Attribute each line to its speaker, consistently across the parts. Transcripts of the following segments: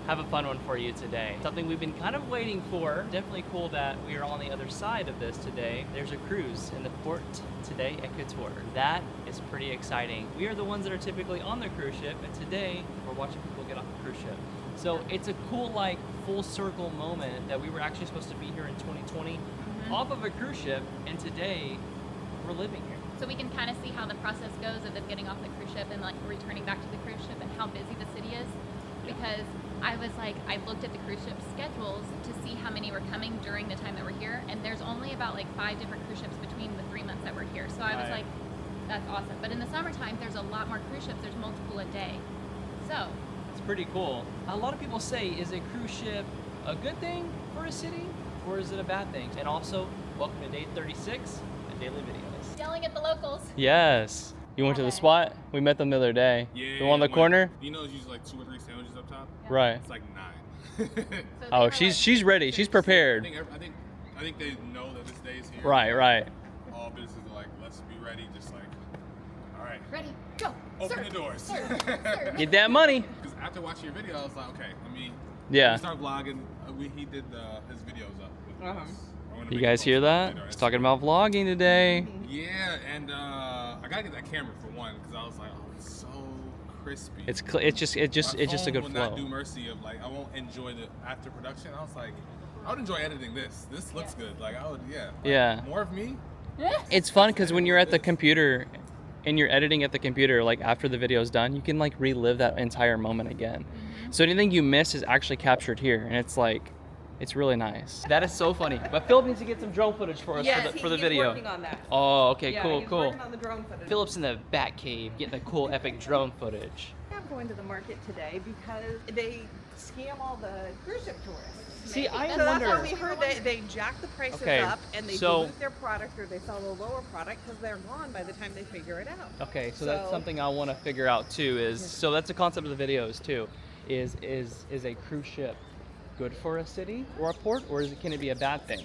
Speaker 1: have a fun one for you today. Something we've been kind of waiting for. Definitely cool that we are on the other side of this today. There's a cruise in the port today at Kotor. That is pretty exciting. We are the ones that are typically on the cruise ship, and today we're watching people get off the cruise ship. So it's a cool, like, full circle moment that we were actually supposed to be here in 2020 off of a cruise ship, and today we're living here.
Speaker 2: So we can kind of see how the process goes of them getting off the cruise ship and like returning back to the cruise ship and how busy the city is. Because I was like, I looked at the cruise ship schedules to see how many were coming during the time that we're here, and there's only about like 5 different cruise ships between the 3 months that we're here. So I was like, that's awesome. But in the summertime, there's a lot more cruise ships. There's multiple a day. So
Speaker 1: it's pretty cool. A lot of people say, is a cruise ship a good thing for a city, or is it a bad thing? And also, welcome to day 36 of Daily Videos.
Speaker 2: Yelling at the locals.
Speaker 1: Yes. You went to the spot? We met them the other day.
Speaker 3: Yeah.
Speaker 1: The one on the corner?
Speaker 3: You know, it's usually like 2 or 3 sandwiches up top.
Speaker 2: Yeah.
Speaker 1: Right.
Speaker 3: It's like 9.
Speaker 2: So
Speaker 1: Oh,
Speaker 2: they were
Speaker 1: she's ready. She's prepared.
Speaker 3: I think they know that this day is here.
Speaker 1: Right.
Speaker 3: All businesses are like, let's be ready. Just like, all right,
Speaker 2: ready, go.
Speaker 3: open the doors.
Speaker 2: Sir.
Speaker 1: Get that money.
Speaker 3: Because after watching your video, I was like, okay,
Speaker 1: Yeah.
Speaker 3: we start vlogging. He did his videos up. With us. I wanna
Speaker 1: You
Speaker 3: make
Speaker 1: guys
Speaker 3: a
Speaker 1: hear
Speaker 3: post
Speaker 1: that?
Speaker 3: later.
Speaker 1: He's talking about vlogging today.
Speaker 3: Yeah, and I gotta get that camera for one because I was like, oh, it's so crispy.
Speaker 1: It's just a good
Speaker 3: will
Speaker 1: flow.
Speaker 3: not do mercy of like I won't enjoy the after production. I was like, I would enjoy editing this. This looks good. Like I would, yeah. Like,
Speaker 1: Yeah.
Speaker 3: More of me.
Speaker 1: It's fun because when you're at the computer and you're editing at the computer, like after the video's done, you can like relive that entire moment again. So anything you miss is actually captured here, and it's like, it's really nice. That is so funny. But Philip needs to get some drone footage for us for the video.
Speaker 4: He's working on that.
Speaker 1: Oh, okay,
Speaker 4: Yeah,
Speaker 1: cool.
Speaker 4: he's working on the drone footage.
Speaker 1: Philip's in the bat cave getting the cool epic drone footage.
Speaker 4: I'm going to the market today because they scam all the cruise ship tourists.
Speaker 1: See, I
Speaker 4: So that's
Speaker 1: wonder.
Speaker 4: what we heard. They jack the prices
Speaker 1: Okay,
Speaker 4: up and they
Speaker 1: so-
Speaker 4: dilute their product or they sell a lower product because they're gone by the time they figure it out.
Speaker 1: Okay, so that's something I want to figure out too. So that's the concept of the videos too. Is a cruise ship good for a city or a port, or can it be a bad thing?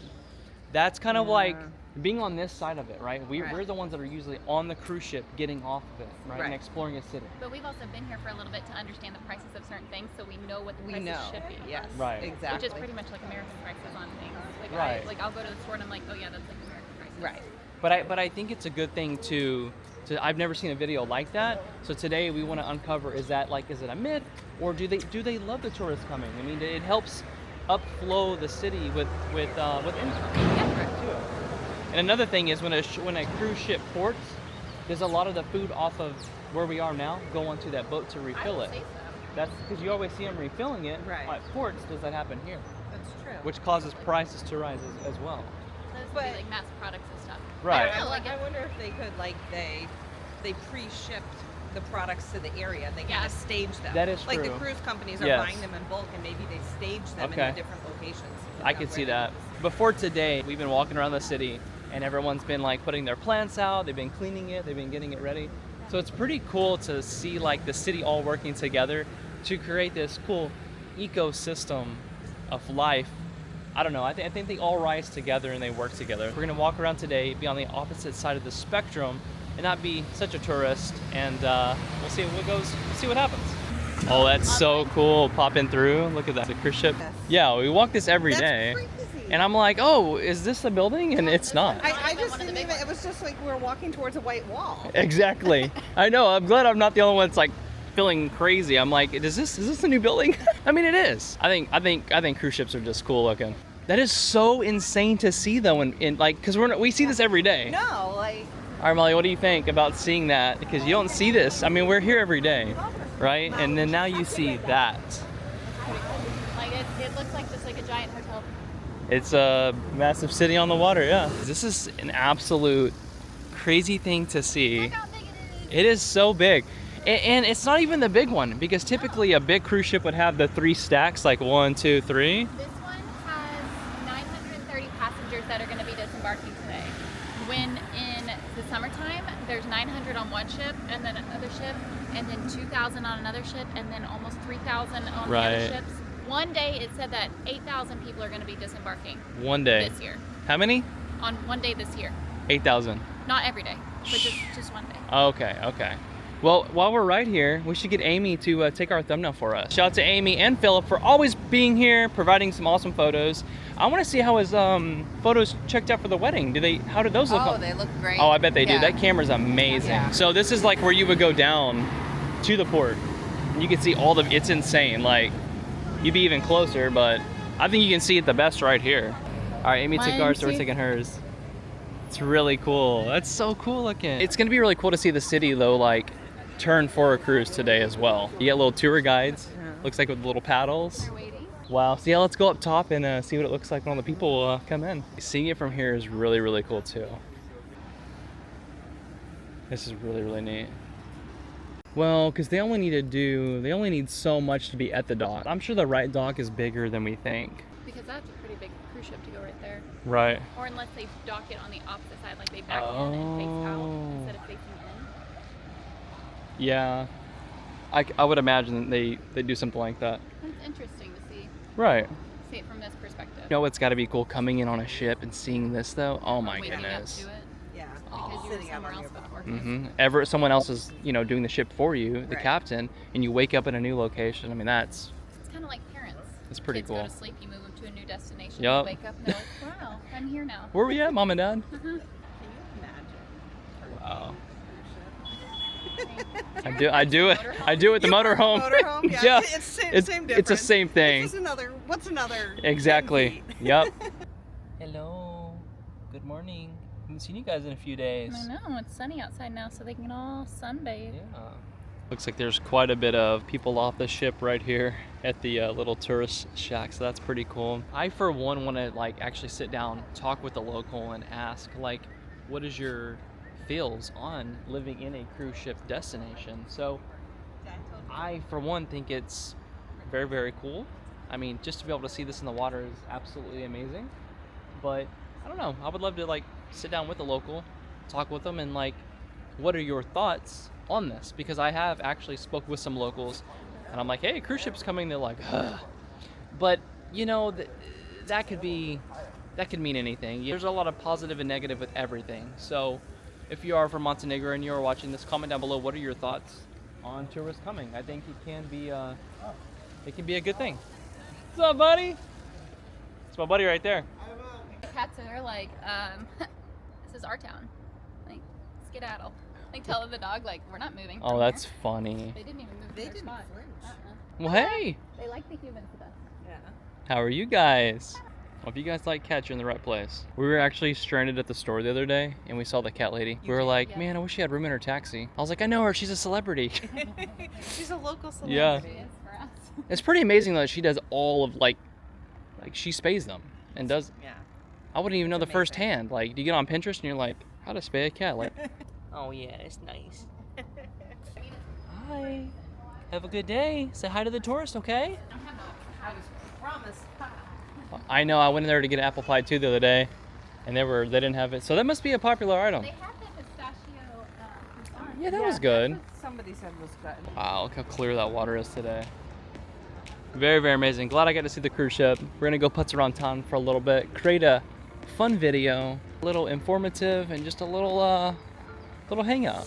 Speaker 1: That's kind of like being on this side of it, right? We're the ones that are usually on the cruise ship getting off of it, right? And exploring a city.
Speaker 2: But we've also been here for a little bit to understand the prices of certain things, so we know what the prices should be.
Speaker 4: Yes.
Speaker 1: Right.
Speaker 4: Exactly.
Speaker 2: Which is pretty much like American prices on things. Like
Speaker 1: Right.
Speaker 2: I'll go to the store and I'm like, oh yeah, that's like American prices.
Speaker 4: Right.
Speaker 1: But I think it's a good thing to I've never seen a video like that. So today we want to uncover, is it a myth, or do they love the tourists coming? I mean, it helps upflow the city with income.
Speaker 2: Yeah.
Speaker 1: Too. And another thing is when a cruise ship ports, there's a lot of the food off of where we are now go onto that boat to refill
Speaker 2: I
Speaker 1: it.
Speaker 2: would say so.
Speaker 1: That's because you always see them refilling it.
Speaker 4: Right.
Speaker 1: At ports, does that happen here?
Speaker 4: That's true.
Speaker 1: Which causes prices to rise as well.
Speaker 2: Those would
Speaker 4: But-
Speaker 2: be like mass products and stuff.
Speaker 1: Right.
Speaker 2: I don't know, like
Speaker 4: I wonder if they could they pre-shipped the products to the area. They kind
Speaker 2: Yeah.
Speaker 4: of stage them.
Speaker 1: That is
Speaker 4: like
Speaker 1: true.
Speaker 4: the cruise companies are
Speaker 1: Yes.
Speaker 4: buying them in bulk and maybe they stage them
Speaker 1: Okay.
Speaker 4: in the different locations.
Speaker 1: I could see that. Before today, we've been walking around the city and everyone's been like putting their plants out, they've been cleaning it, they've been getting it ready. So it's pretty cool to see like the city all working together to create this cool ecosystem of life. I don't know, I think they all rise together and they work together. We're gonna walk around today, be on the opposite side of the spectrum and not be such a tourist, and we'll see what happens. Oh, that's so cool, popping through. Look at that, the cruise ship.
Speaker 4: Yes.
Speaker 1: Yeah, we walk this every
Speaker 4: That's
Speaker 1: day.
Speaker 4: crazy.
Speaker 1: And I'm like, oh, is this the building? And it's not.
Speaker 4: I just
Speaker 2: one of the
Speaker 4: didn't
Speaker 2: big
Speaker 4: even, it was just like we were walking towards a white wall.
Speaker 1: Exactly. I know, I'm glad I'm not the only one that's like feeling crazy. I'm like, is this a new building? I mean, it is. I think cruise ships are just cool looking. That is so insane to see though, in like, cause we see this every day.
Speaker 4: No, like.
Speaker 1: All right, Molly, what do you think about seeing that? Because you don't see this. I mean, we're here every day, right? And then now you see that.
Speaker 2: Like it looks like just like a giant hotel.
Speaker 1: It's a massive city on the water, yeah. This is an absolute crazy thing to see.
Speaker 2: Look how big it is.
Speaker 1: It is so big. And it's not even the big one, because typically a big cruise ship would have the 3 stacks, like 1, 2, 3.
Speaker 2: This one has 930 passengers that are going to be disembarking today. When in the summertime, there's 900 on one ship, and then another ship, and then 2,000 on another ship, and then almost 3,000 on the other ships. One day it said that 8,000 people are going to be disembarking
Speaker 1: One day.
Speaker 2: this year.
Speaker 1: How many?
Speaker 2: On one day this year.
Speaker 1: 8,000.
Speaker 2: Not every day, but just one day.
Speaker 1: Okay. Well, while we're right here, we should get Amy to take our thumbnail for us. Shout out to Amy and Philip for always being here, providing some awesome photos. I want to see how his photos checked out for the wedding. How did those look?
Speaker 4: Oh, they look great.
Speaker 1: Oh, I bet they do.
Speaker 4: Yeah.
Speaker 1: That camera's amazing.
Speaker 4: Yeah.
Speaker 1: So this is like where you would go down to the port. You can see it's insane. Like, you'd be even closer, but I think you can see it the best right here. All right, Amy took ours, so we're taking hers. It's really cool. That's so cool looking. It's gonna be really cool to see the city though, like, turn for a cruise today as well. You get little tour guides, looks like with little paddles.
Speaker 2: They're waiting.
Speaker 1: Wow, so yeah, let's go up top and see what it looks like when all the people come in. Seeing it from here is really, really cool too. This is really, really neat. Well, because they only need so much to be at the dock. I'm sure the right dock is bigger than we think.
Speaker 2: Because that's a pretty big cruise ship to go right there.
Speaker 1: Right.
Speaker 2: Or unless they dock it on the opposite side, like they back in and face out instead of facing in.
Speaker 1: Yeah. I would imagine they do something like that.
Speaker 2: It's interesting to see.
Speaker 1: Right.
Speaker 2: See it from this perspective.
Speaker 1: You know what's got to be cool coming in on a ship and seeing this though? Oh my
Speaker 2: Waking
Speaker 1: goodness.
Speaker 2: up to it
Speaker 4: Yeah.
Speaker 2: because you were
Speaker 4: Sitting out
Speaker 2: somewhere
Speaker 4: on
Speaker 2: else
Speaker 4: your
Speaker 2: before.
Speaker 1: Someone else is, doing the ship for you, the
Speaker 4: Right.
Speaker 1: captain, and you wake up in a new location. I mean, that's
Speaker 2: It's kind of like parents.
Speaker 1: That's pretty
Speaker 2: Kids
Speaker 1: cool.
Speaker 2: go to sleep, you move them to a new destination.
Speaker 1: Yup.
Speaker 2: You wake up and they're like, wow, I'm here now.
Speaker 1: where we at, Mom and Dad?
Speaker 4: Can you imagine?
Speaker 1: Wow. I do it with the motorhome.
Speaker 4: Motorhome? Yeah.
Speaker 1: Yeah.
Speaker 4: It's same
Speaker 1: It's
Speaker 4: difference.
Speaker 1: the same thing.
Speaker 4: It's just what's another?
Speaker 1: Exactly. Yep. Hello. Good morning. Haven't seen you guys in a few days.
Speaker 2: I know, it's sunny outside now, so they can all sunbathe.
Speaker 1: Yeah. Looks like there's quite a bit of people off the ship right here at the little tourist shack, so that's pretty cool. I, for one, want to actually sit down, talk with the local, and ask what is your feels on living in a cruise ship destination? So I, for one, think it's very, very cool. I mean, just to be able to see this in the water is absolutely amazing. But I don't know. I would love to sit down with a local, talk with them, and what are your thoughts on this? Because I have actually spoke with some locals, and I'm like, hey, cruise ship's coming. They're like, ugh. But that could mean anything. There's a lot of positive and negative with everything. So if you are from Montenegro and you are watching this, comment down below. What are your thoughts on tourists coming? I think it can be a good thing. What's up, buddy? It's my buddy right there.
Speaker 2: Cats are like, this is our town. Like, skedaddle. Like, tell the dog, we're not moving.
Speaker 1: Oh,
Speaker 2: from
Speaker 1: that's
Speaker 2: here.
Speaker 1: funny.
Speaker 2: They didn't even move
Speaker 4: They
Speaker 2: from their
Speaker 4: didn't
Speaker 2: spot.
Speaker 4: flinch.
Speaker 1: Well, hey,
Speaker 2: They like the humans the best.
Speaker 4: Yeah.
Speaker 1: how are you guys? Well, if you guys like cats, you're in the right place. We were actually stranded at the store the other day, and we saw the cat lady. We were like,
Speaker 2: Yeah.
Speaker 1: man, I wish she had room in her taxi. I was like, I know her. She's a celebrity.
Speaker 4: She's a local celebrity.
Speaker 1: Yeah.
Speaker 2: She is for us.
Speaker 1: It's pretty amazing though. She does all of she spays them and does.
Speaker 4: Yeah.
Speaker 1: I wouldn't even know
Speaker 4: It's
Speaker 1: the first
Speaker 4: amazing.
Speaker 1: hand. You get on Pinterest and you're like, how to spay a cat? Oh yeah, it's nice. Hi. Have a good day. Say hi to the tourists, okay?
Speaker 4: I was promised.
Speaker 1: I know. I went in there to get an apple pie too the other day, and they didn't have it. So that must be a popular item.
Speaker 2: They have the pistachio croissant.
Speaker 1: Yeah, that was good.
Speaker 4: That's what somebody said was good.
Speaker 1: Wow, look how clear that water is today. Very, very amazing. Glad I got to see the cruise ship. We're gonna go putz around town for a little bit, create a fun video, a little informative, and just a little hangout.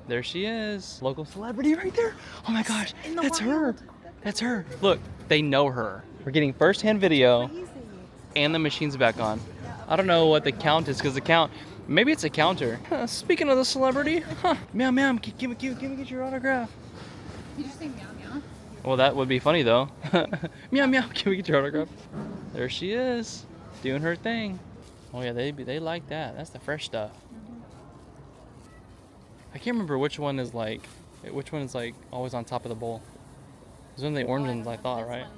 Speaker 1: There she is. Local celebrity right there. Oh my gosh, that's her. That's her. Look, they know her. We're getting first-hand video and the machine's back on. I don't know what the count is because maybe it's a counter. Speaking of the celebrity, meow meow, give me get your autograph.
Speaker 2: Did you say meow meow?
Speaker 1: Well, that would be funny though. Meow meow, can we get your autograph? There she is, doing her thing. Oh yeah, they like that. That's the fresh stuff. I can't remember which one is always on top of the bowl. It's one of the orange ones, I thought, right?
Speaker 2: One,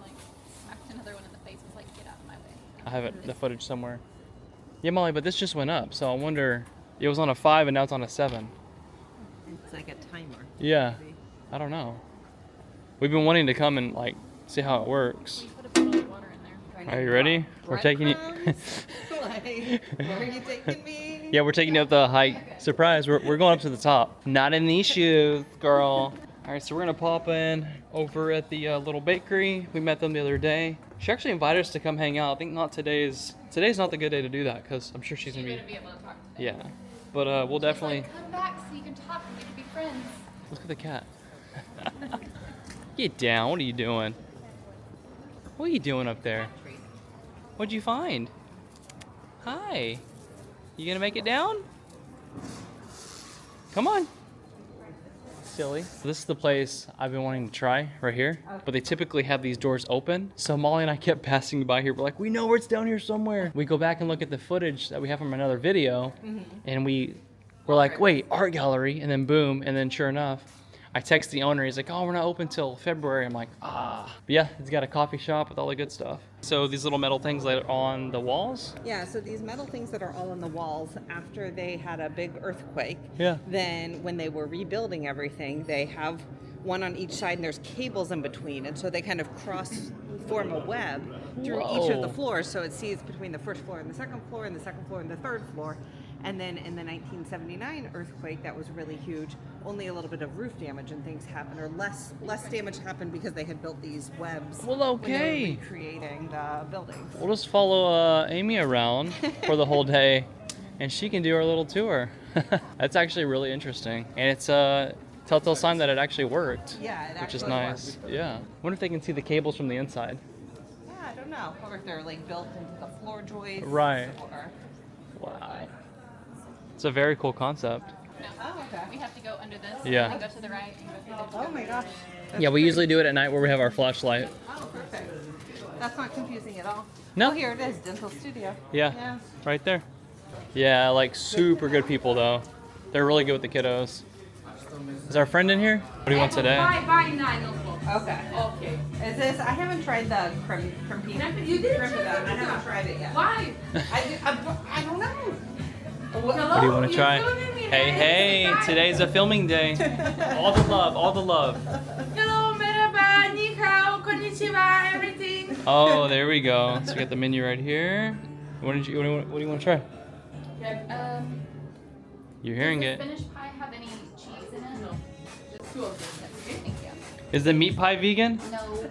Speaker 2: smacked another one in the face, was like, get out of my way.
Speaker 1: I have it, the footage somewhere. Yeah, Molly, but this just went up, so I wonder. It was on a 5 and now it's on a 7.
Speaker 4: It's like a timer.
Speaker 1: Yeah,
Speaker 4: maybe.
Speaker 1: I don't know. We've been wanting to come and see how it works.
Speaker 2: We put a bottle of water in there.
Speaker 1: Are you ready? We're taking you.
Speaker 4: Breadcrumbs? Like, where are you taking me?
Speaker 1: Yeah, we're taking you up the hike. Surprise, we're going up to the top. Not in these shoes, girl. All right, so we're gonna pop in over at the little bakery. We met them the other day. She actually invited us to come hang out. I think not today's not the good day to do that because I'm sure she's gonna be.
Speaker 2: Be able to talk today.
Speaker 1: Yeah, but we'll definitely.
Speaker 2: Like, come back so you can talk and we can be friends.
Speaker 1: Look at the cat. Get down. What are you doing? What are you doing up there? What'd you find? Hi. You gonna make it down? Come on. Silly. So this is the place I've been wanting to try right here, but they typically have these doors open. So Molly and I kept passing by here. We're like, we know it's down here somewhere. We go back and look at the footage that we have from another video, and we're like, wait, art gallery, and then boom, and then sure enough, I text the owner. He's like, oh, we're not open till February. I'm like, ah. But yeah, it's got a coffee shop with all the good stuff. So these little metal things that are on the walls?
Speaker 4: Yeah, so these metal things that are all on the walls, after they had a big earthquake,
Speaker 1: Yeah.
Speaker 4: then when they were rebuilding everything, they have one on each side and there's cables in between. And so they kind of form a web through each of the
Speaker 1: Whoa.
Speaker 4: floors. So it sees between the first floor and the second floor and the second floor and the third floor. And then in the 1979 earthquake, that was really huge. Only a little bit of roof damage and things happened, or less damage happened because they had built these webs.
Speaker 1: Well,
Speaker 4: when they
Speaker 1: okay.
Speaker 4: were recreating the buildings.
Speaker 1: We'll just follow Amy around for the whole day, and she can do our little tour. That's actually really interesting, and it's a telltale sign that it actually worked.
Speaker 4: Yeah, it
Speaker 1: which is
Speaker 4: actually
Speaker 1: nice. Yeah. Wonder if they can see the cables from the inside.
Speaker 4: Yeah, I don't know. Or if they're like built into the floor joists.
Speaker 1: Right.
Speaker 4: Or...
Speaker 1: Wow. It's a very cool concept.
Speaker 2: No.
Speaker 4: Oh, okay.
Speaker 2: We have to go under this.
Speaker 1: Yeah.
Speaker 2: And go to the right and go through the
Speaker 4: Oh my gosh.
Speaker 1: Yeah, we usually do it at night where we have our flashlight.
Speaker 4: Oh, perfect. That's not confusing at all.
Speaker 1: No.
Speaker 4: Oh, here it is, dental studio.
Speaker 1: Yeah. Right there. Yeah, like super good people though. They're really good with the kiddos. Is our friend in here? What do you want today?
Speaker 4: Okay.
Speaker 5: Okay.
Speaker 4: Is this? I haven't tried the crimpy.
Speaker 5: You didn't
Speaker 4: Crimpy.
Speaker 5: try
Speaker 4: I haven't tried it yet.
Speaker 5: Why?
Speaker 4: I don't know.
Speaker 1: What do you want to try? Hey, hey, today's a filming day. All the love, all the love.
Speaker 5: Hello, merhaba, ni hao, konnichiwa, everything.
Speaker 1: Oh, there we go. So we got the menu right here. What do you want to try? You're hearing
Speaker 2: Does
Speaker 1: it.
Speaker 2: the Spanish pie have any cheese in it?
Speaker 5: No, just two of them.
Speaker 2: Thank you.
Speaker 1: Is the meat pie vegan?
Speaker 2: No.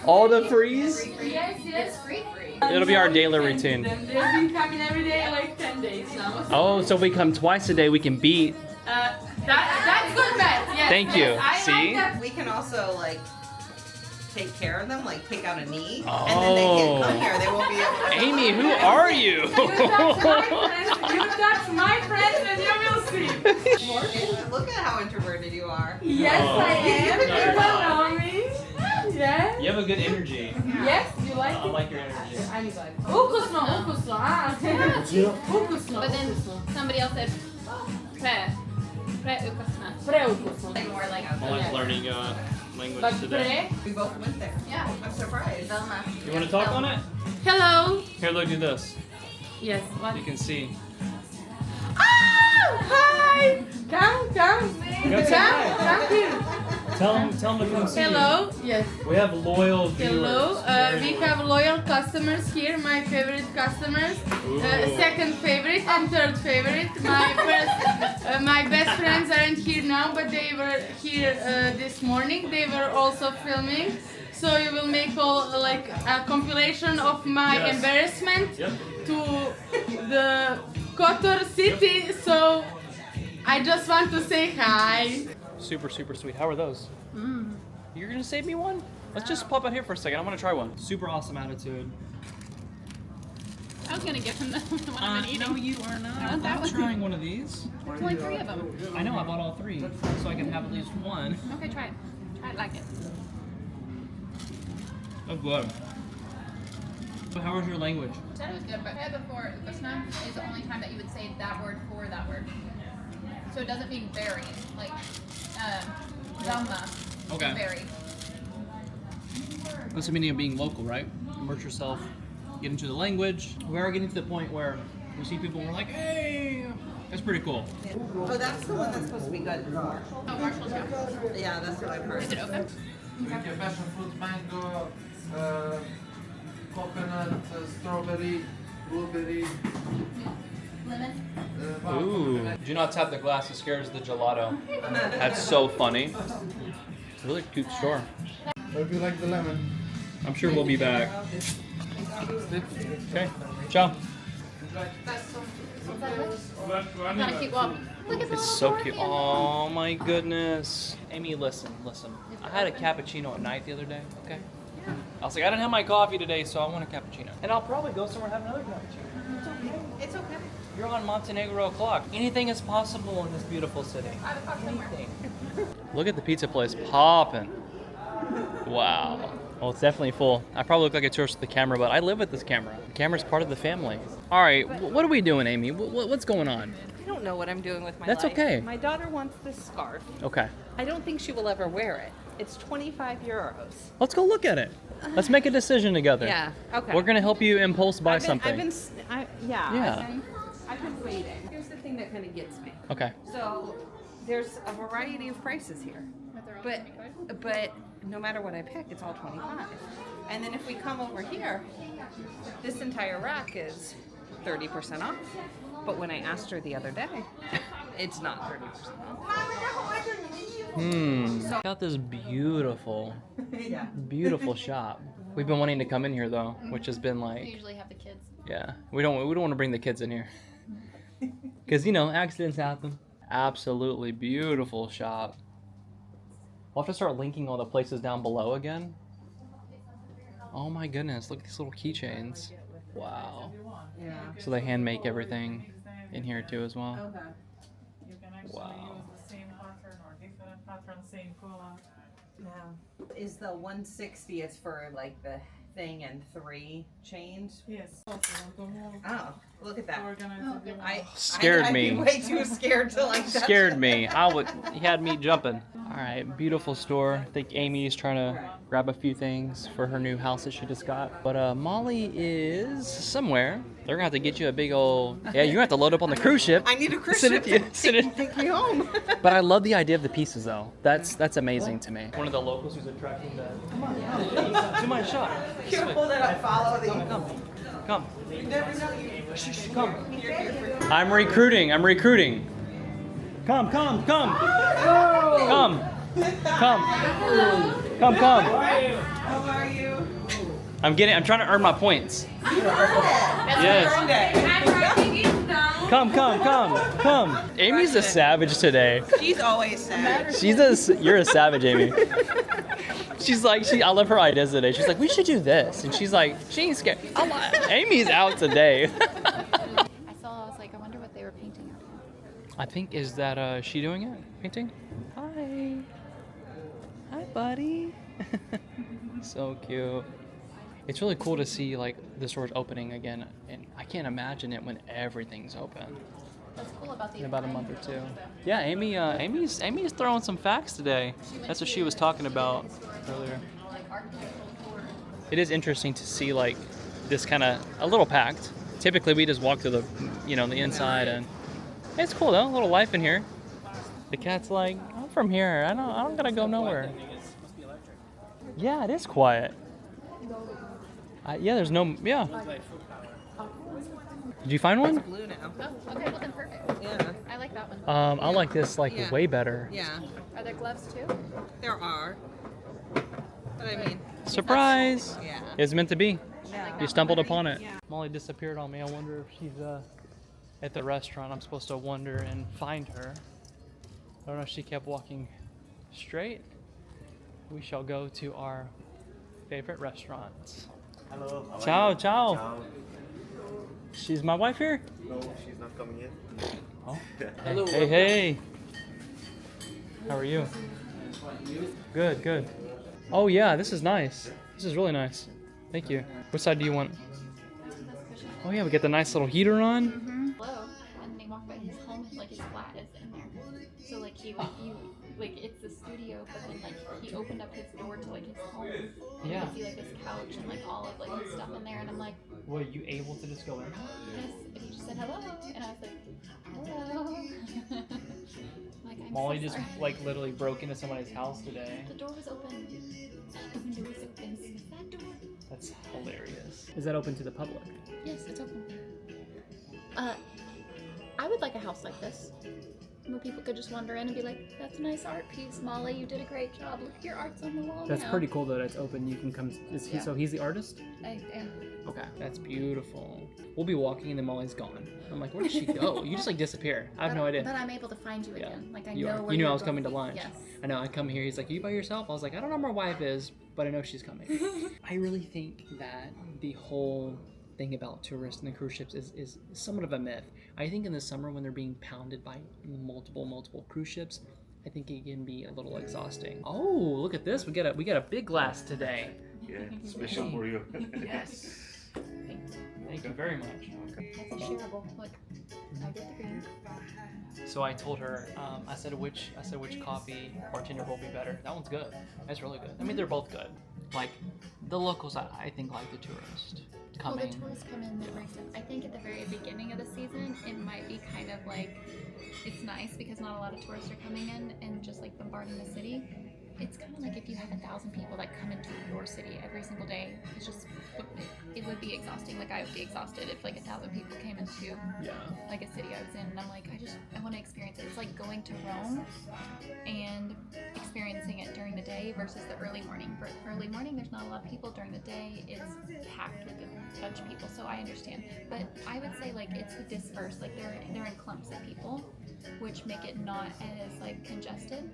Speaker 1: All the freeze?
Speaker 5: Yes,
Speaker 2: It's
Speaker 5: yes.
Speaker 2: free.
Speaker 1: It'll be our daily routine.
Speaker 5: They've been coming every day like 10 days now.
Speaker 1: Oh, so if we come twice a day, we can beat.
Speaker 5: That's good bet. Yes,
Speaker 1: Thank
Speaker 5: yes,
Speaker 1: you.
Speaker 5: I
Speaker 1: See?
Speaker 5: Like that.
Speaker 4: We can also like take care of them, like take out a knee, and then they can't come here. They won't be able to.
Speaker 1: Amy, who are you?
Speaker 5: You touch my friends and you will see.
Speaker 4: Look at how introverted you are.
Speaker 5: Yes,
Speaker 1: Oh.
Speaker 5: I am. You don't know me. Yes.
Speaker 1: You have a good energy.
Speaker 5: Yes, you like
Speaker 1: I
Speaker 5: it?
Speaker 1: like your energy.
Speaker 5: I'm glad. Ukusno, ukusno. Ukusno.
Speaker 2: But then somebody else said, pre-ukasna.
Speaker 5: Preukusno.
Speaker 2: Like more like,
Speaker 1: I like learning language
Speaker 5: But
Speaker 1: today.
Speaker 5: pre.
Speaker 4: We both went there.
Speaker 2: yeah.
Speaker 4: I'm surprised.
Speaker 2: Velma.
Speaker 1: You want to talk on it?
Speaker 5: Hello.
Speaker 1: Here, look, do this.
Speaker 5: Yes, what?
Speaker 1: You can see.
Speaker 5: Oh, hi. Come.
Speaker 1: Come say hi.
Speaker 5: Come here.
Speaker 1: Tell them to come see
Speaker 5: Hello. Yes.
Speaker 1: you. We have loyal viewers.
Speaker 5: Hello. We have loyal customers here. My favorite customers. Second favorite and third favorite. My best friends aren't here now, but they were here this morning. They were also filming. So you will make like a compilation of my
Speaker 1: Yes.
Speaker 5: embarrassment
Speaker 1: Yep.
Speaker 5: to the Kotor city. So I just want to say hi.
Speaker 1: Super, super sweet. How are those? You're gonna save me one? Let's just pop out here for a second. I want to try one. Super awesome attitude.
Speaker 2: I was gonna give him the one I've been eating.
Speaker 1: No, you are not.
Speaker 2: I want that
Speaker 1: I'm
Speaker 2: one.
Speaker 1: trying one of these.
Speaker 2: There's only 3 of them.
Speaker 1: I know. I bought all 3, so I can have at least one.
Speaker 2: Okay, try it. Try it like it.
Speaker 1: Oh, good. But how was your language?
Speaker 2: You said it was good, but before ukasna is the only time that you would say that word for that word. So it doesn't mean very, like Velma.
Speaker 1: Okay.
Speaker 2: Very.
Speaker 1: That's the meaning of being local, right? Immerse yourself, get into the language. We are getting to the point where we see people and we're like, hey! That's pretty cool.
Speaker 4: Oh, that's the one that's supposed to be good. Marshall.
Speaker 2: Oh, Marshall's yeah.
Speaker 4: Yeah, that's what I've heard.
Speaker 2: Is it open?
Speaker 6: Passion fruit, mango, coconut, strawberry, blueberry.
Speaker 2: Lemon.
Speaker 1: Ooh. Do not tap the glass, it scares the gelato. That's so funny. It's a really cute store.
Speaker 6: Hope you like the lemon.
Speaker 1: I'm sure we'll be back. Okay. Ciao.
Speaker 2: Kind of cute walk. Look at the
Speaker 1: It's
Speaker 2: little
Speaker 1: so cute.
Speaker 2: accordion.
Speaker 1: Oh my goodness. Amy, listen. I had a cappuccino at night the other day, okay? I was like, I didn't have my coffee today, so I want a cappuccino. And I'll probably go somewhere and have another cappuccino.
Speaker 4: It's okay.
Speaker 1: You're on Montenegro o'clock. Anything is possible in this beautiful city. Anything. Look at the pizza place popping. Wow. Well, it's definitely full. I probably look like a tourist with the camera, but I live with this camera. The camera's part of the family. All right, what are we doing, Amy? What's going on?
Speaker 4: I don't know what I'm doing with my
Speaker 1: That's
Speaker 4: life.
Speaker 1: okay.
Speaker 4: My daughter wants this scarf.
Speaker 1: Okay.
Speaker 4: I don't think she will ever wear it. It's 25 euros.
Speaker 1: Let's go look at it. Let's make a decision together.
Speaker 4: Yeah. Okay.
Speaker 1: We're gonna help you impulse buy
Speaker 4: I've been,
Speaker 1: something.
Speaker 4: Yeah. I've been waiting. Here's the thing that kind of gets me.
Speaker 1: Okay.
Speaker 4: So there's a variety of prices here, but no matter what I pick, it's all 25. And then if we come over here, this entire rack is 30% off. But when I asked her the other day, it's not 30% off.
Speaker 1: Got this beautiful shop. We've been wanting to come in here though, which has been
Speaker 2: We
Speaker 1: like,
Speaker 2: usually have the kids.
Speaker 1: yeah, we don't want to bring the kids in here because accidents happen. Absolutely beautiful shop. We'll have to start linking all the places down below again. Oh my goodness, look at these little keychains. Wow.
Speaker 4: Yeah.
Speaker 1: So they hand make everything in here too as well.
Speaker 4: Okay.
Speaker 7: You can actually
Speaker 1: Wow.
Speaker 7: use the same pattern or different pattern, same color.
Speaker 4: Yeah. Is the 160 is for like the thing and 3 chains?
Speaker 7: Yes. Also, the whole
Speaker 4: Oh, look at that.
Speaker 7: organized with
Speaker 1: Scared
Speaker 4: I'd
Speaker 1: me.
Speaker 4: be way too scared to like touch
Speaker 1: Scared
Speaker 4: it.
Speaker 1: me. He had me jumping. All right, beautiful store. I think Amy's trying to grab a few things for her new house that she just got. But Molly is somewhere. They're gonna have to get you a big old. Yeah, you're gonna have to load up on the cruise ship.
Speaker 4: I need a cruise
Speaker 1: Sit
Speaker 4: ship
Speaker 1: it- sit it-
Speaker 4: take me home.
Speaker 1: But I love the idea of the pieces though. That's amazing to me. One of the locals who's attracting the. Come on, to my shop.
Speaker 4: You hold it up, follow the.
Speaker 1: Come.
Speaker 4: You never know you.
Speaker 1: Come. I'm recruiting. Come. Come. Come.
Speaker 4: How are you?
Speaker 1: I'm trying to earn my points. Yes. Come. Amy's a savage today.
Speaker 4: She's always sad.
Speaker 1: You're a savage, Amy. She's like, I love her ideas today. She's like, we should do this. And she's like, she ain't scared. Amy's out today.
Speaker 2: I was like, I wonder what they were painting out here.
Speaker 1: I think, is that she doing it? Painting? Hi. Hi, buddy. So cute. It's really cool to see like the stores opening again, and I can't imagine it when everything's open
Speaker 2: What's cool about the
Speaker 1: in about a month or two. Yeah, Amy's throwing some facts today. That's what she was talking about earlier. It is interesting to see like this kind of a little packed. Typically we just walk through the the inside, and it's cool though. A little life in here. The cat's like, I'm from here. I don't gotta go nowhere. Yeah, it is quiet. Yeah, there's no. Yeah. Did you find one?
Speaker 4: Blue now.
Speaker 2: Oh, okay, well then perfect.
Speaker 4: Yeah.
Speaker 2: I like that one.
Speaker 1: I like this
Speaker 4: Yeah.
Speaker 1: way better.
Speaker 4: Yeah.
Speaker 2: Are there gloves too?
Speaker 4: There are. But I mean.
Speaker 1: Surprise!
Speaker 4: Yeah.
Speaker 1: It's meant to be.
Speaker 4: Yeah.
Speaker 1: You stumbled upon it. Molly disappeared on me. I wonder if she's at the restaurant. I'm supposed to wander and find her. I don't know if she kept walking straight. We shall go to our favorite restaurants.
Speaker 8: Hello. how are
Speaker 1: Ciao,
Speaker 8: you?
Speaker 1: ciao. She's my wife here?
Speaker 8: No, she's not coming in.
Speaker 1: Oh. Hey. How are you? Good. Oh yeah, this is nice. This is really nice. Thank you. Which side do you want? Oh yeah, we got the nice little heater on.
Speaker 2: Hello. And then he walked by his home, like his flat is in there. So like it's a studio, but then like he opened up his door to like his home. And
Speaker 1: Yeah.
Speaker 2: you could see like his couch and like all of like his stuff in there, and I'm like,
Speaker 1: Were you able to just go in?
Speaker 2: yes. And he just said hello, and I was like, hello. Like I'm
Speaker 1: Molly
Speaker 2: so
Speaker 1: just
Speaker 2: sorry.
Speaker 1: like literally broke into somebody's house today.
Speaker 2: The door was open. The window was open. That door.
Speaker 1: That's hilarious. Is that open to the public?
Speaker 2: Yes, it's open. I would like a house like this, where people could just wander in and be like, "That's a nice art piece, Molly. You did a great job. Look, your art's on the wall."
Speaker 1: That's
Speaker 2: now."
Speaker 1: pretty cool that it's open. You can come. Is he,
Speaker 2: Yeah.
Speaker 1: So he's the artist?
Speaker 2: I am.
Speaker 1: Okay, that's beautiful. We'll be walking and then Molly's gone. I'm like, where did she go? You just like disappear. I have no idea.
Speaker 2: But I'm able to find you
Speaker 1: Yeah.
Speaker 2: again. Like I
Speaker 1: You
Speaker 2: know
Speaker 1: are.
Speaker 2: where
Speaker 1: You knew I
Speaker 2: you're
Speaker 1: was coming to
Speaker 2: going.
Speaker 1: lunch.
Speaker 2: Yes.
Speaker 1: I know. I come here. He's like, "Are you by yourself?" I was like, "I don't know where my wife is, but I know she's coming." I really think that the whole thing about tourists and the cruise ships is somewhat of a myth. I think in the summer when they're being pounded by multiple cruise ships, I think it can be a little exhausting. Oh, look at this. We got a big glass today.
Speaker 8: Yeah, special for you.
Speaker 1: Yes. Thank you very much.
Speaker 2: That's a shareable. Look, I get the green.
Speaker 1: So I told her, I said which coffee bartender will be better. That one's good. That's really good. I mean, they're both good. Like the locals, I think like the tourist
Speaker 2: Well,
Speaker 1: coming.
Speaker 2: the tourists come in that brings them. I think at the very beginning of the season, it might be kind of like it's nice because not a lot of tourists are coming in and just like bombarding the city. It's kind of like if you have 1,000 people that come into your city every single day. It's just it would be exhausting. Like I would be exhausted if like 1,000 people came into like a city I was in, and I'm like I want to experience it. It's like going to Rome and experiencing it during the day versus the early morning. For early morning, there's not a lot of people. During the day, it's packed with a bunch of people. So I understand, but I would say like it's dispersed. Like they're in clumps of people, which make it not as like congested.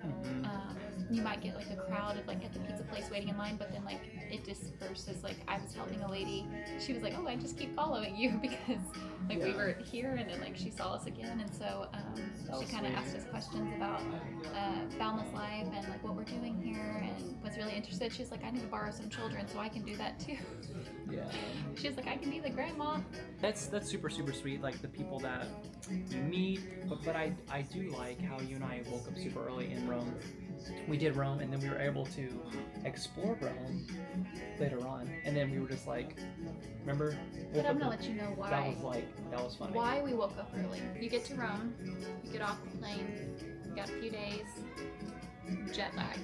Speaker 2: You might get like a crowd of like at the pizza place waiting in line, but then like it disperses. Like I was helping a lady, she was like, "Oh, I just keep following you," because like we were here and then like she saw us again, and so she kind of asked us questions about boundless life and like what we're doing here, and was really interested. She's like, "I need to borrow some children so I can do that too."
Speaker 1: Yeah.
Speaker 2: She's like, "I can be the grandma."
Speaker 1: That's super sweet. Like the people that you meet, but I do like how you and I woke up super early in Rome. We did Rome, and then we were able to explore Rome later on, and then we were just like, remember?
Speaker 2: But I'm gonna let you know why.
Speaker 1: That was funny.
Speaker 2: Why we woke up early. You get to Rome, you get off the plane, you got a few days. Jet lag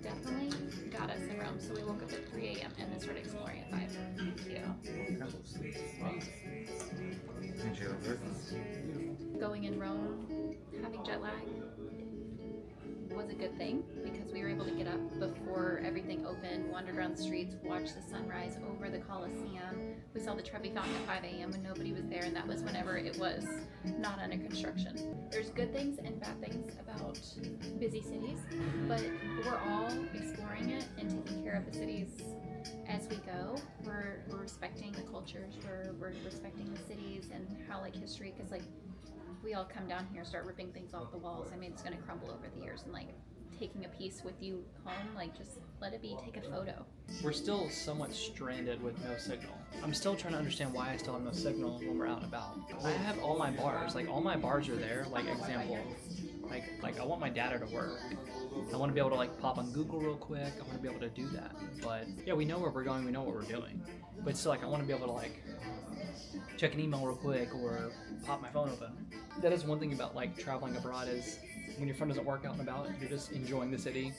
Speaker 2: definitely got us in Rome, so we woke up at 3 a.m. and then started exploring at 5.
Speaker 8: Enjoy your breakfast.
Speaker 2: Going in Rome, having jet lag was a good thing because we were able to get up before everything opened, wandered around the streets, watched the sunrise over the Colosseum. We saw the Trevi Fountain at 5 a.m. when nobody was there, and that was whenever it was not under construction. There's good things and bad things about busy cities, but we're all exploring it and taking care of the cities as we go. We're respecting the cultures, we're respecting the cities and how like history, because like we all come down here and start ripping things off the walls. I mean, it's going to crumble over the years, and like taking a piece with you home, like just let it be, take a photo.
Speaker 1: We're still somewhat stranded with no signal. I'm still trying to understand why I still have no signal when we're out and about. I have all my bars, like all my bars are there, like example, like I want my data to work. I want to be able to like pop on Google real quick. I want to be able to do that. But yeah, we know where we're going, we know what we're doing. But still, like I want to be able to like check an email real quick or pop my phone open. That is one thing about like traveling abroad is when your phone doesn't work out and about, you're just enjoying the city.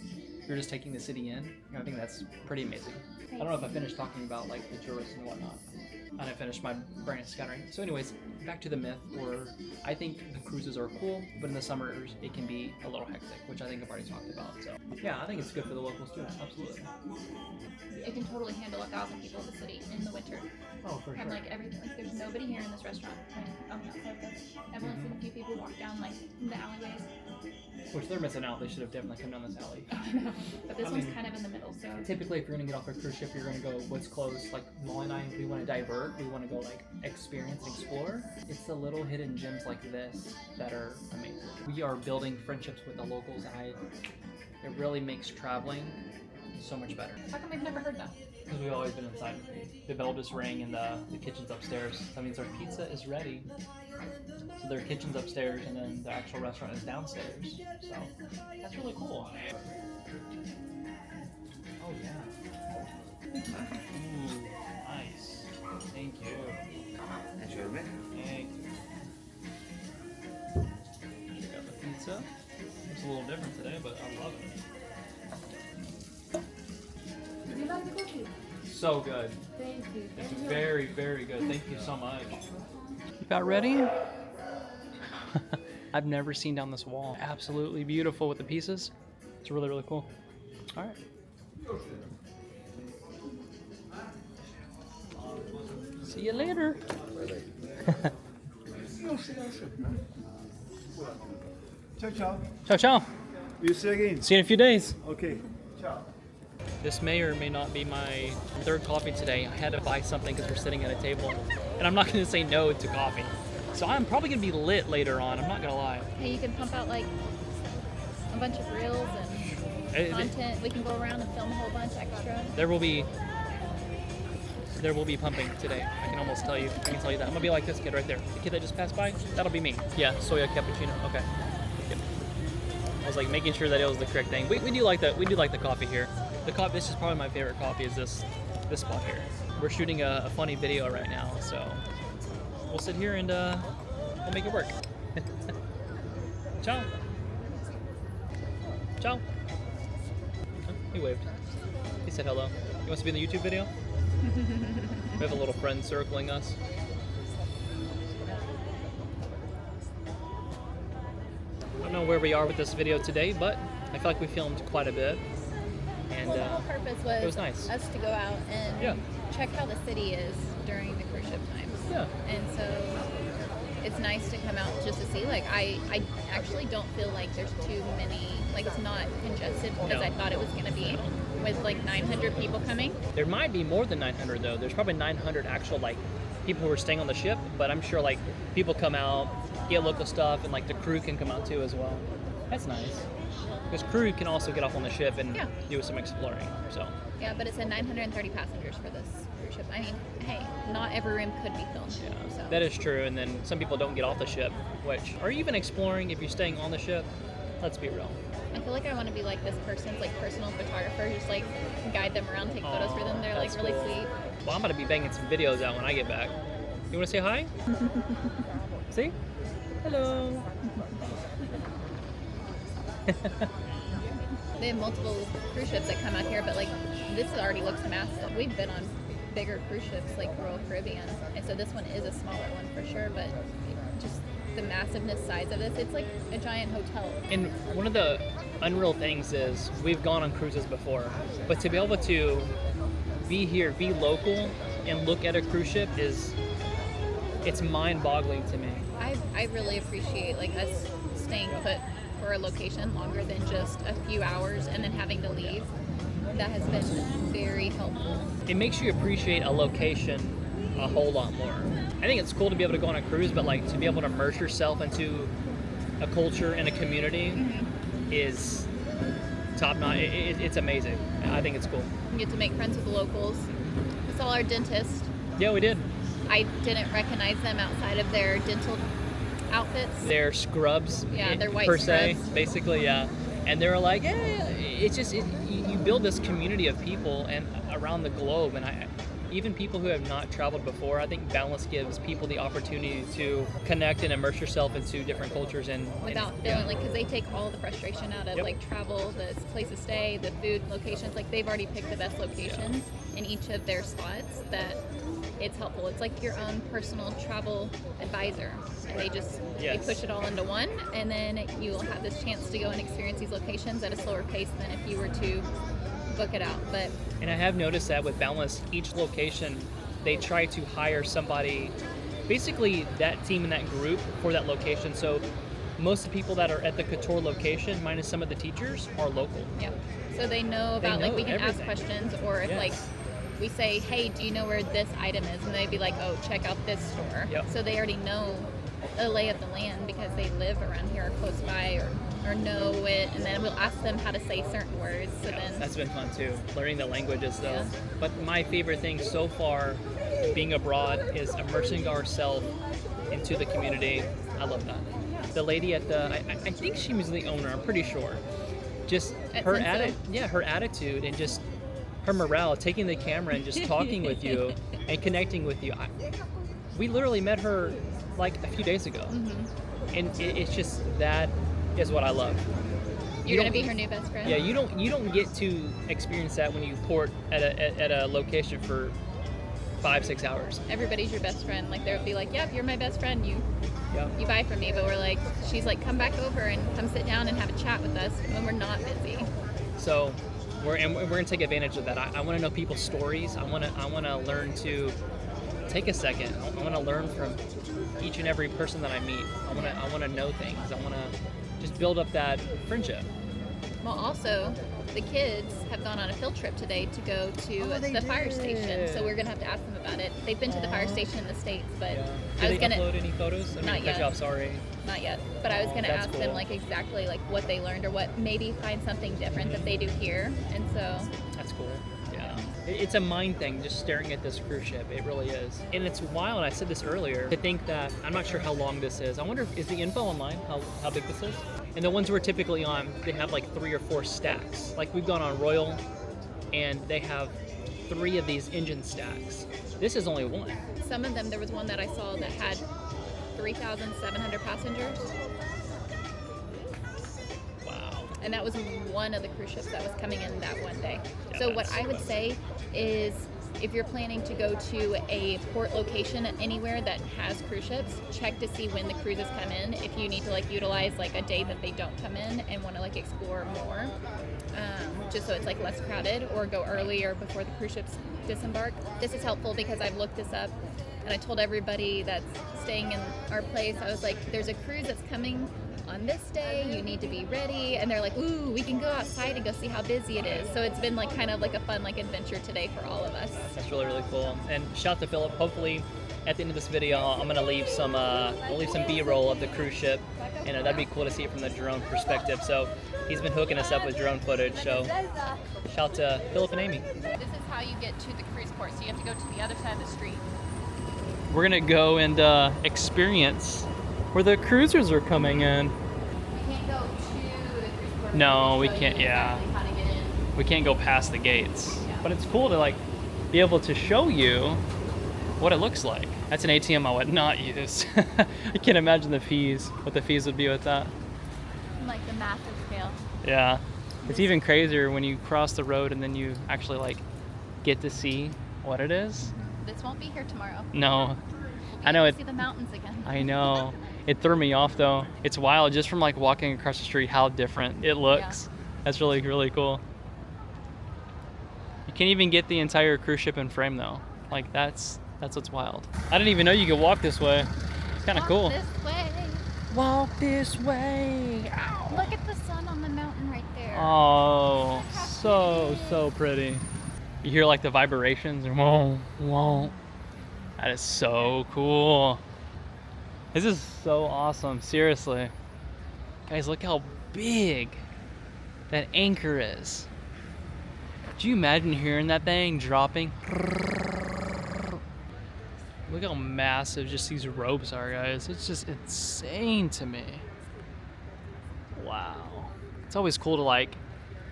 Speaker 1: You're just taking the city in. I think that's pretty amazing. I don't know if I finished talking about like the tourists and whatnot. I didn't finish, my brain is scattering. So anyways, back to the myth, where I think the cruises are cool, but in the summers it can be a little hectic, which I think I've already talked about. So yeah, I think it's good for the locals too, absolutely.
Speaker 2: It can totally handle 1,000 people in the city in the winter.
Speaker 1: Oh, for sure.
Speaker 2: I'm like everything. Like there's nobody here in this restaurant. On the outside of this. I've only seen a few people walk down like the alleyways.
Speaker 1: Which they're missing out. They should have definitely come down this alley.
Speaker 2: I know, but this one's kind of in the middle. So
Speaker 1: Typically, if you're gonna get off a cruise ship, you're gonna go what's close. Like Molly and I, we want to divert. We want to go like experience, explore. It's the little hidden gems like this that are amazing. We are building friendships with the locals. It really makes traveling so much better.
Speaker 2: how come we've never heard that?
Speaker 1: Because we've always been inside. The bell just rang and the kitchen's upstairs. That means our pizza is ready. So their kitchen's upstairs and then the actual restaurant is downstairs. So that's really cool. Oh yeah. Ooh, nice. Thank you.
Speaker 8: Enjoy your meal.
Speaker 1: Thank you. Check out the pizza. It's a little different today, but I love it.
Speaker 2: Do you like the cookie?
Speaker 1: so good.
Speaker 5: Thank you.
Speaker 1: It's very, very good. Thank you so much. You about ready? I've never seen down this wall. Absolutely beautiful with the pieces. It's really, really cool. All right. See you later.
Speaker 6: Ciao, ciao.
Speaker 1: Ciao, ciao.
Speaker 6: You see again.
Speaker 1: See you in a few days.
Speaker 6: Okay. Ciao.
Speaker 1: This may or may not be my third coffee today. I had to buy something because we're sitting at a table, and I'm not going to say no to coffee. So I'm probably going to be lit later on. I'm not going to lie.
Speaker 2: Hey, you can pump out like a bunch of reels and content. We can go around and film a whole bunch extra.
Speaker 1: There will be pumping today. I can almost tell you. I can tell you that. I'm gonna be like this kid right there. The kid that just passed by. That'll be me. Yeah, soya cappuccino. Okay. Yep. I was like making sure that it was the correct thing. We do like that. We do like the coffee here. The coffee. This is probably my favorite coffee. Is this spot here? We're shooting a funny video right now, so we'll sit here and we'll make it work. Ciao. Ciao. He waved. He said hello. He wants to be in the YouTube video? We have a little friend circling us. I don't know where we are with this video today, but I feel like we filmed quite a bit. And
Speaker 2: Well, the whole purpose was,
Speaker 1: it was nice.
Speaker 2: us to go out and
Speaker 1: Yeah.
Speaker 2: check how the city is during the cruise ship times.
Speaker 1: Yeah.
Speaker 2: And so it's nice to come out just to see. Like I actually don't feel like there's too many. Like it's not congested because
Speaker 1: No.
Speaker 2: I thought it was gonna be with like 900 people coming.
Speaker 1: There might be more than 900 though. There's probably 900 actual like people who are staying on the ship, but I'm sure like people come out, get local stuff, and like the crew can come out too as well. That's nice. Because crew can also get off on the ship and
Speaker 2: Yeah.
Speaker 1: do some exploring. So
Speaker 2: Yeah, but it said 930 passengers for this cruise ship. I mean, hey, not every room could be filmed.
Speaker 1: yeah,
Speaker 2: So.
Speaker 1: that is true. And then some people don't get off the ship, which are you even exploring if you're staying on the ship? Let's be real.
Speaker 2: I feel like I want to be like this person's like personal photographer, just like guide them around, take photos for them. They're like
Speaker 1: that's
Speaker 2: really
Speaker 1: cool.
Speaker 2: sweet.
Speaker 1: Well, I'm gonna be banging some videos out when I get back. You wanna say hi? See? Hello.
Speaker 2: They have multiple cruise ships that come out here, but like this already looks massive. We've been on bigger cruise ships like Royal Caribbean, and so this one is a smaller one for sure. But just the massiveness size of this, it's like a giant hotel.
Speaker 1: And one of the unreal things is we've gone on cruises before, but to be able to be here, be local, and look at a cruise ship it's mind-boggling to me.
Speaker 2: I really appreciate like us staying put for a location longer than just a few hours and then having to leave. That has been very helpful.
Speaker 1: It makes you appreciate a location a whole lot more. I think it's cool to be able to go on a cruise, but like to be able to immerse yourself into a culture and a community is top notch. It's amazing. I think it's cool.
Speaker 2: You get to make friends with the locals. We saw our dentist.
Speaker 1: Yeah, we did.
Speaker 2: I didn't recognize them outside of their dental outfits.
Speaker 1: They're scrubs.
Speaker 2: Yeah, they're white
Speaker 1: per se,
Speaker 2: scrubs.
Speaker 1: basically, yeah. And they were like, yeah, it's just you build this community of people and around the globe, and even people who have not traveled before, I think Boundless gives people the opportunity to connect and immerse yourself into different cultures
Speaker 2: Without feeling like, because they take all the frustration out of
Speaker 1: Yep.
Speaker 2: like travel, the place to stay, the food locations. Like they've already picked the best locations in each of their spots. That it's helpful. It's like your own personal travel advisor. And they just they push it all into one, and then you will have this chance to go and experience these locations at a slower pace than if you were to book it out. But
Speaker 1: And I have noticed that with Boundless, each location, they try to hire somebody, basically that team and that group for that location. So most of the people that are at the Kotor location, minus some of the teachers, are local.
Speaker 2: yeah, so they know about like
Speaker 1: know
Speaker 2: we can
Speaker 1: everything.
Speaker 2: ask questions, or if
Speaker 1: Yes.
Speaker 2: like we say, hey, do you know where this item is? And they'd be like, oh, check out this store.
Speaker 1: Yep.
Speaker 2: So they already know the lay of the land because they live around here or close by or know it. And then we'll ask them how to say certain words. So then
Speaker 1: That's been fun too, learning the languages though.
Speaker 2: Yeah.
Speaker 1: But my favorite thing so far, being abroad, is immersing ourselves into the community. I love that. The lady at the, I think she was the owner, I'm pretty sure. Just
Speaker 2: At
Speaker 1: her
Speaker 2: Senso?
Speaker 1: her attitude and just her morale, taking the camera and just talking with you and connecting with you. We literally met her like a few days ago. And it's just, that is what I love.
Speaker 2: You're gonna be her new best friend.
Speaker 1: Yeah, you don't get to experience that when you port at a location for 5-6 hours.
Speaker 2: Everybody's your best friend. Like they'll be like, "Yep, you're my best friend. You buy from me." But we're like, she's like, "Come back over and come sit down and have a chat with us when we're not busy."
Speaker 1: So we're gonna take advantage of that. I want to know people's stories. I want to learn to take a second. I want to learn from each and every person that I meet. I want to know things. I want to just build up that friendship.
Speaker 2: Well, also, the kids have gone on a field trip today to go to the fire station, so we're gonna have to ask them about it. They've been to the fire station in the States, but
Speaker 1: Did they upload any photos?
Speaker 2: Not yet.
Speaker 1: I'm sorry.
Speaker 2: Not yet, but I was gonna
Speaker 1: That's
Speaker 2: ask
Speaker 1: cool.
Speaker 2: them like exactly like what they learned or what maybe find something different that they do here, and so
Speaker 1: That's cool. Yeah. It's a mind thing just staring at this cruise ship. It really is. And it's wild, I said this earlier, to think that, I'm not sure how long this is. I wonder, is the info online, how big this is? And the ones we're typically on, they have like 3 or 4 stacks. Like we've gone on Royal, and they have 3 of these engine stacks. This is only 1.
Speaker 2: some of them. There was one that I saw that had 3,700 passengers.
Speaker 1: Wow.
Speaker 2: And that was one of the cruise ships that was coming in that one day.
Speaker 1: Yeah,
Speaker 2: So what
Speaker 1: that's
Speaker 2: I would say is if you're planning to go to a port location anywhere that has cruise ships, check to see when the cruises come in. If you need to like utilize like a day that they don't come in and want to like explore more, just so it's like less crowded, or go earlier before the cruise ships disembark. This is helpful because I've looked this up and I told everybody that's staying in our place, I was like, there's a cruise that's coming on this day, you need to be ready. And they're like, ooh, we can go outside and go see how busy it is. So it's been like kind of like a fun like adventure today for all of us.
Speaker 1: That's really, really cool. And shout out to Philip. Hopefully at the end of this video, I'm gonna leave some B-roll of the cruise ship. And that'd be cool to see it from the drone perspective. So he's been hooking us up with drone footage. So shout out to Philip and Amy.
Speaker 2: This is how you get to the cruise port. So you have to go to the other side of the street.
Speaker 1: We're gonna go and experience where the cruisers are coming in.
Speaker 2: We can't go to the cruise port.
Speaker 1: No, we
Speaker 2: Show you
Speaker 1: can't, yeah.
Speaker 2: exactly how to get in.
Speaker 1: We can't go past the gates.
Speaker 2: Yeah.
Speaker 1: But it's cool to like be able to show you what it looks like. That's an ATM I would not use. I can't imagine the fees, what the fees would be with that.
Speaker 2: Like the massive scale.
Speaker 1: Yeah. It's even crazier when you cross the road and then you actually like get to see what it is.
Speaker 2: This won't be here tomorrow.
Speaker 1: No.
Speaker 2: We'll be
Speaker 1: I know
Speaker 2: able to
Speaker 1: it.
Speaker 2: See the mountains again.
Speaker 1: I know. It threw me off though. It's wild just from like walking across the street how different it looks.
Speaker 2: Yeah.
Speaker 1: That's really, really cool. You can't even get the entire cruise ship in frame though. Like that's what's wild. I didn't even know you could walk this way. It's kind of cool.
Speaker 2: This way.
Speaker 1: Walk this way. Ow.
Speaker 2: Look at the sun on the mountain right there.
Speaker 1: Oh, so pretty. You hear like the vibrations and whoa, whoa. That is so cool. This is so awesome, seriously. Guys, look how big that anchor is. Do you imagine hearing that thing dropping? Look how massive just these ropes are, guys. It's just insane to me. Wow. It's always cool to like,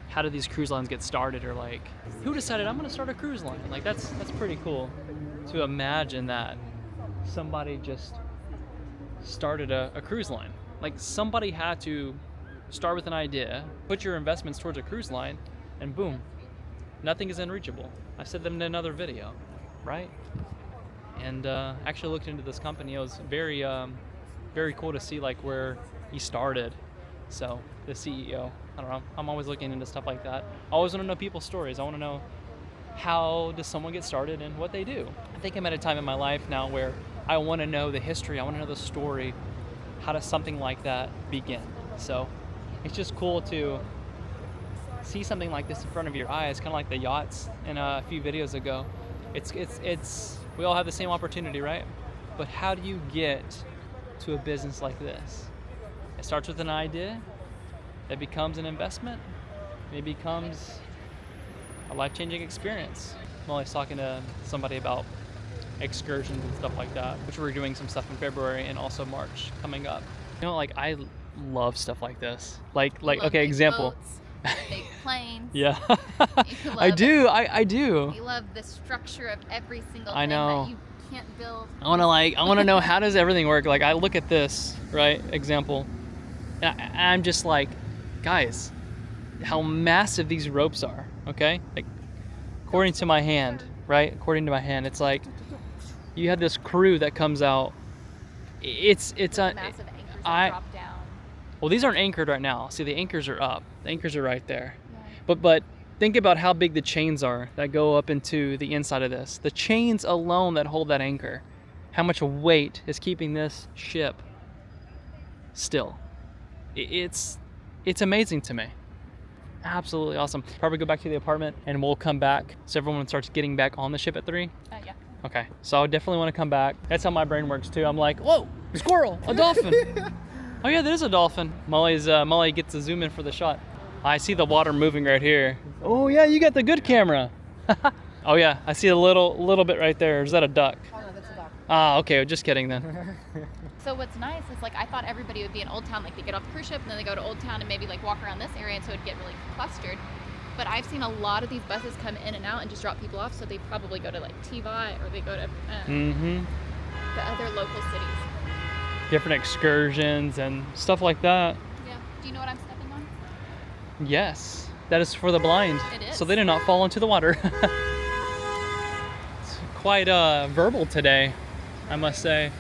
Speaker 1: how did these cruise lines get started, or like, who decided I'm gonna start a cruise line? Like that's pretty cool to imagine that somebody just started a cruise line. Like somebody had to start with an idea, put your investments towards a cruise line, and boom, nothing is unreachable. I said that in another video, right? And actually looked into this company. It was very, very cool to see like where he started. So the CEO, I don't know. I'm always looking into stuff like that. I always want to know people's stories. I want to know how does someone get started and what they do. I think I'm at a time in my life now where I want to know the history. I want to know the story. How does something like that begin? So it's just cool to see something like this in front of your eyes, kind of like the yachts in a few videos ago. It's we all have the same opportunity, right? But how do you get to a business like this? It starts with an idea, it becomes an investment, it becomes a life-changing experience. I'm always talking to somebody about excursions and stuff like that, which we're doing some stuff in February and also March coming up. You know, like I love stuff like this. Like
Speaker 2: Love
Speaker 1: okay,
Speaker 2: big
Speaker 1: example.
Speaker 2: Boats, big planes.
Speaker 1: Yeah.
Speaker 2: You
Speaker 1: I
Speaker 2: love
Speaker 1: do.
Speaker 2: it.
Speaker 1: I do.
Speaker 2: You love the structure of every single
Speaker 1: I
Speaker 2: thing
Speaker 1: know.
Speaker 2: that you can't build.
Speaker 1: I want to know how does everything work. Like I look at this, right, example, and I'm just like, guys, how massive these ropes are, okay? Like, according to my hand, right? According to my hand, it's like you have this crew that comes out. It's a
Speaker 2: Massive anchors
Speaker 1: I-
Speaker 2: that drop down.
Speaker 1: well, these aren't anchored right now. See, the anchors are up. The anchors are right there.
Speaker 2: Yeah.
Speaker 1: But think about how big the chains are that go up into the inside of this. The chains alone that hold that anchor. How much weight is keeping this ship still? It's amazing to me. Absolutely awesome. Probably go back to the apartment and we'll come back so everyone starts getting back on the ship at 3.
Speaker 2: Yeah.
Speaker 1: Okay, so I definitely want to come back. That's how my brain works too. I'm like, whoa, a squirrel, a dolphin. Oh yeah, there is a dolphin. Molly gets to zoom in for the shot. I see the water moving right here. Oh yeah, you got the good camera. Oh yeah, I see a little bit right there. Is that a duck?
Speaker 4: Oh no, that's a dog.
Speaker 1: Ah, okay, just kidding then.
Speaker 2: So what's nice is like I thought everybody would be in Old Town, like they get off the cruise ship and then they go to Old Town and maybe like walk around this area, and so it'd get really clustered. But I've seen a lot of these buses come in and out and just drop people off, so they probably go to like Tivai or they go to the other local cities.
Speaker 1: Different excursions and stuff like that.
Speaker 2: Yeah. Do you know what I'm stepping on?
Speaker 1: Yes, that is for the blind.
Speaker 2: It is.
Speaker 1: So they do not fall into the water. It's quite verbal today, I must say.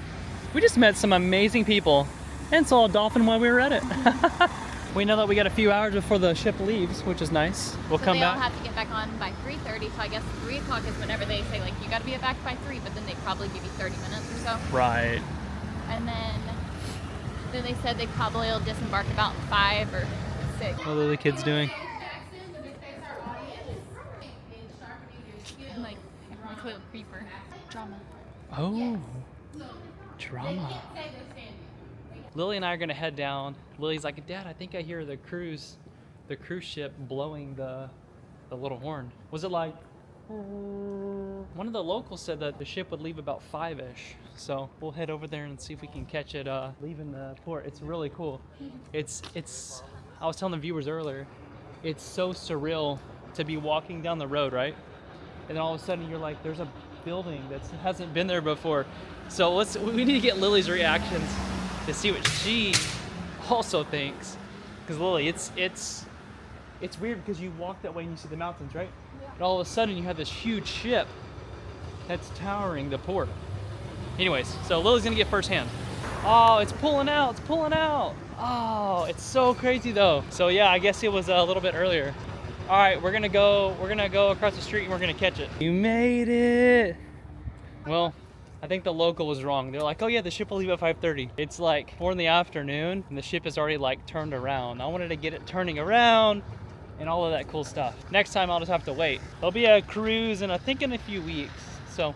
Speaker 1: We just met some amazing people and saw a dolphin while we were at it. We know that we got a few hours before the ship leaves, which is nice. We'll
Speaker 2: So
Speaker 1: come
Speaker 2: they all
Speaker 1: back.
Speaker 2: have to get back on by 3:30. So I guess 3 o'clock is whenever they say like you got to be back by 3, but then they probably give you 30 minutes or so.
Speaker 1: Right.
Speaker 2: And then they said they probably will disembark about 5 or 6.
Speaker 1: What are the kids doing?
Speaker 2: Like a little creeper. Drama.
Speaker 1: Oh, drama. Lily and I are gonna head down. Lily's like, Dad, I think I hear the cruise ship blowing the little horn. Was it like? One of the locals said that the ship would leave about 5-ish. So we'll head over there and see if we can catch it leaving the port. It's really cool. It's. I was telling the viewers earlier, it's so surreal to be walking down the road, right? And then all of a sudden you're like, there's a building that hasn't been there before. So we need to get Lily's reactions to see what she also thinks. Because Lily, it's weird because you walk that way and you see the mountains, right? Yeah. And all of a sudden you have this huge ship that's towering the port. Anyways, so Lily's gonna get first hand. Oh, it's pulling out, it's pulling out. Oh, it's so crazy though. So yeah, I guess it was a little bit earlier. All right, we're gonna go across the street and we're gonna catch it. You made it. Well, I think the local was wrong. They're like, oh yeah, the ship will leave at 5:30. It's like 4 in the afternoon and the ship is already like turned around. I wanted to get it turning around and all of that cool stuff. Next time I'll just have to wait. There'll be a cruise in I think in a few weeks. So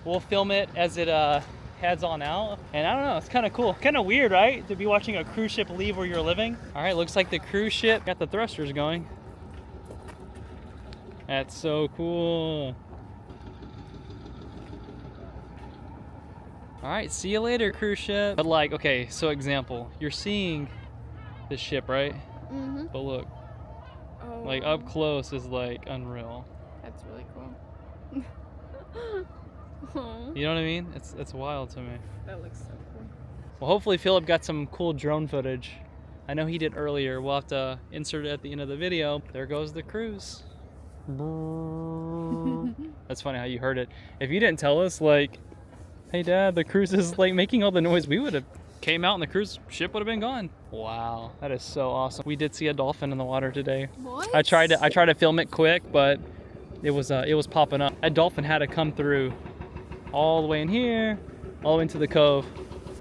Speaker 1: we'll film it as it heads on out. And I don't know, it's kind of cool. Kind of weird, right? To be watching a cruise ship leave where you're living. All right, looks like the cruise ship got the thrusters going. That's so cool. All right, see you later, cruise ship. But like, okay, so example, you're seeing the ship, right?
Speaker 2: Mm-hmm.
Speaker 1: But look,
Speaker 2: Oh,
Speaker 1: like up close is like unreal.
Speaker 2: That's really cool.
Speaker 1: You know what I mean? It's wild to me.
Speaker 2: That looks so cool.
Speaker 1: Well, hopefully Philip got some cool drone footage. I know he did earlier. We'll have to insert it at the end of the video. There goes the cruise. That's funny how you heard it. If you didn't tell us, like, hey Dad, the cruise is like making all the noise, we would have came out and the cruise ship would have been gone. Wow, that is so awesome. We did see a dolphin in the water today.
Speaker 2: What?
Speaker 1: I tried to film it quick, but it was popping up. That dolphin had to come through all the way in here, all the way into the cove.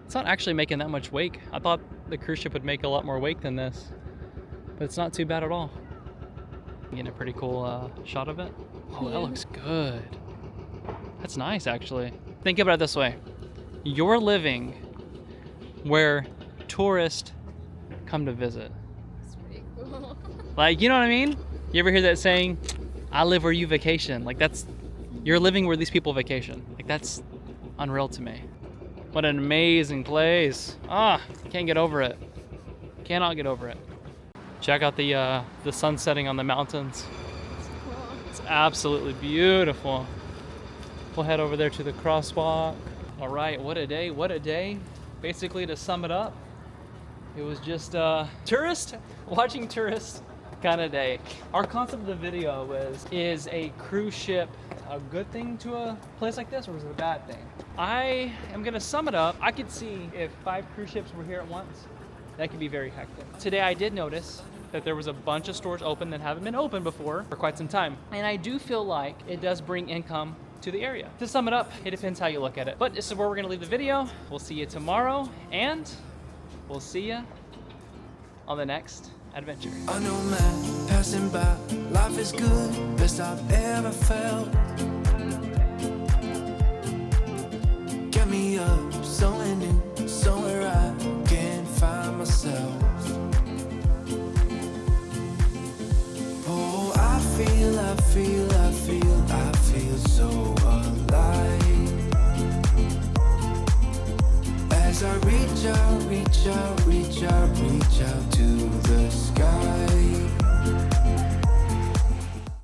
Speaker 1: It's not actually making that much wake. I thought the cruise ship would make a lot more wake than this, but it's not too bad at all. Getting a pretty cool shot of it. Oh, that looks good. That's nice, actually. Think about it this way. You're living where tourists come to visit.
Speaker 2: That's pretty cool.
Speaker 1: Like, you know what I mean? You ever hear that saying, I live where you vacation? Like, you're living where these people vacation. Like, that's unreal to me. What an amazing place. Can't get over it. Cannot get over it. Check out the sun setting on the mountains. It's absolutely beautiful. We'll head over there to the crosswalk. All right, what a day, what a day. Basically, to sum it up, it was just tourists, watching tourists kind of day. Our concept of the video was, is a cruise ship a good thing to a place like this, or is it a bad thing? I am gonna sum it up. I could see if 5 cruise ships were here at once, that could be very hectic. Today I did notice that there was a bunch of stores open that haven't been open before for quite some time. And I do feel like it does bring income to the area. To sum it up, it depends how you look at it. But this is where we're gonna leave the video. We'll see you tomorrow, and we'll see you on the next adventure.
Speaker 9: I know, man, passing by, life is good, best I've ever felt. Get me up, somewhere new, somewhere I can find myself. Oh, I feel so alive. As I reach out,